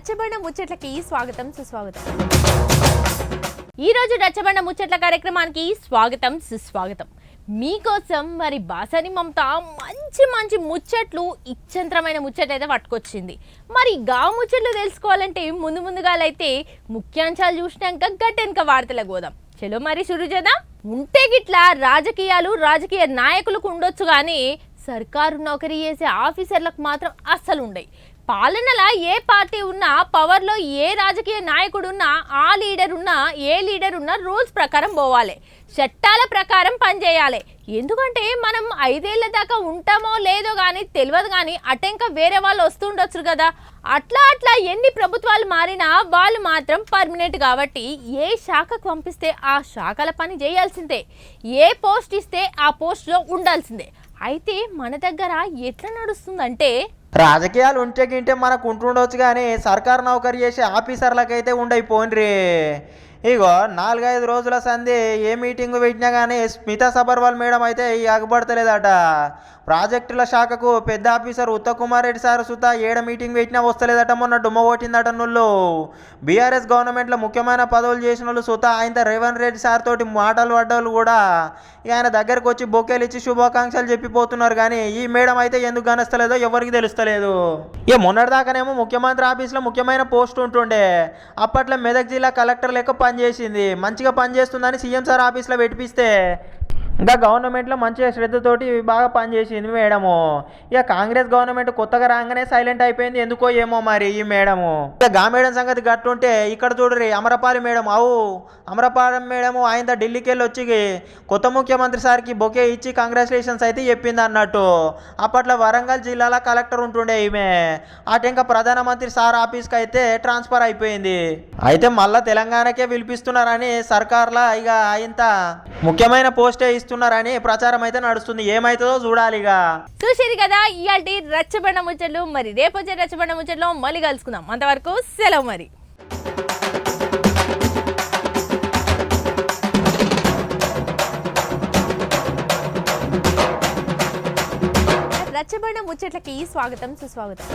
రచ్చబండ ముచ్చట్లకి స్వాగతం సుస్వాగతం. ఈ రోజు రచ్చబండ ముచ్చట్ల కార్యక్రమానికి స్వాగతం సుస్వాగతం. మీకోసం మరి బాసని మమత మంచి మంచి ముచ్చట్లు ఇచ్చంత్రమైన ముచ్చట్లు అయితే పట్టుకొచ్చింది. మరి గా ముచ్చట్లు తెలుసుకోవాలంటే ముందుగాలైతే ముఖ్యాంశాలు చూసినాక గట్టెనక వార్తలకు పోదాం. చలో మరి షురు చేద్దాం. ఉంటే గిట్లా రాజకీయ నాయకులకు ఉండొచ్చు కానీ సర్కారు నౌకరీ చేసే ఆఫీసర్లకు మాత్రం అస్సలు ఉండయి. పాలనలో ఏ పార్టీ ఉన్నా, పవర్లో ఏ రాజకీయ నాయకుడు ఉన్నా, ఏ లీడర్ ఉన్నా రూల్స్ ప్రకారం పోవాలి, చట్టాల ప్రకారం పనిచేయాలి. ఎందుకంటే మనం 5 ఏళ్ల దాకా ఉంటామో లేదో కానీ తెలియదు, కానీ అటెంక వేరే వాళ్ళు వస్తుండొచ్చు కదా. అట్లా ఎన్ని ప్రభుత్వాలు మారినా వాళ్ళు మాత్రం పర్మనెంట్ కాబట్టి ఏ శాఖకు పంపిస్తే ఆ శాఖల పని చేయాల్సిందే, ఏ పోస్ట్ ఇస్తే ఆ పోస్ట్లో ఉండాల్సిందే. అయితే మన దగ్గర ఎట్లా నడుస్తుందంటే రాజకీయాలు ఉంటే మనకు ఉంటుండొచ్చు కానీ సర్కారు నౌకరీ చేసే ఆఫీసర్లకైతే ఉండైపోయినరి. ఇగో 4-5 రోజుల సంధి ఏ మీటింగ్ పెట్టినా కానీ స్మితా సబర్వాల్ మేడం అయితే ఎగబడతలేదట. ప్రాజెక్టుల శాఖకు పెద్ద ఆఫీసర్ ఉత్తమ్ రెడ్డి సార్ సుతా ఏడ మీటింగ్ పెట్టినా వస్తలేదట. మొన్న డుమ్మ కొట్టిందట. నుళ్ళు బీఆర్ఎస్ గవర్నమెంట్లో ముఖ్యమైన పదవులు చేసిన వాళ్ళు సుతా ఆయన రేవంత్ రెడ్డి సార్ తోటి మాటలు పడ్డవాళ్ళు కూడా ఆయన దగ్గరకు వచ్చి బొకేలు ఇచ్చి శుభాకాంక్షలు చెప్పిపోతున్నారు. కానీ ఈ మేడం అయితే ఎందుకు గనస్తలేదో ఎవరికి తెలుస్తలేదు. ఇక మొన్నటిదాకానేమో ముఖ్యమంత్రి ఆఫీస్లో ముఖ్యమైన పోస్ట్ ఉంటుండే. అప్పట్లో మెదక్ జిల్లా కలెక్టర్ లెక్క పనిచేసింది. మంచిగా పనిచేస్తుందని సీఎం సార్ ఆఫీస్లో పెట్టిపిస్తే ఇంకా గవర్నమెంట్లో మంచిగా శ్రద్ధతోటి బాగా పనిచేసింది మేడము. ఇక కాంగ్రెస్ గవర్నమెంట్ కొత్తగా రాగానే సైలెంట్ అయిపోయింది. ఎందుకో ఏమో మరి ఈ మేడము. ఇక గా మేడం సంగతి గట్టుంటే ఇక్కడ చూడరి అమరపాలి మేడం. అమరపాలి మేడము ఆయన ఢిల్లీకి వెళ్ళి వచ్చి కొత్త ముఖ్యమంత్రి సార్కి బొకే ఇచ్చి కంగ్రాచులేషన్స్ అయితే చెప్పింది అన్నట్టు. అప్పట్లో వరంగల్ జిల్లాలో కలెక్టర్ ఉంటుండే ఈమె. అటు ఇంకా ప్రధానమంత్రి సార్ ఆఫీస్కి అయితే ట్రాన్స్ఫర్ అయిపోయింది. అయితే మళ్ళీ తెలంగాణకే పిలిపిస్తున్నారని సర్కార్లా ఇక ఇంత ముఖ్యమైన పోస్టే ఇస్తున్నారని ప్రచారం అయితే నడుస్తుంది. ఏమైతుందో చూడాలిగా. చూసేది కదా ఇయాల్టి రచ్చబండ ముచ్చట్లు. మరి రేపు వచ్చే రచ్చబండ ముచ్చట్లో మళ్ళీ కలుసుకుందాం. అంతవరకు సెలవు. మరి రచ్చబండ ముచ్చట్లకి స్వాగతం సుస్వాగతం.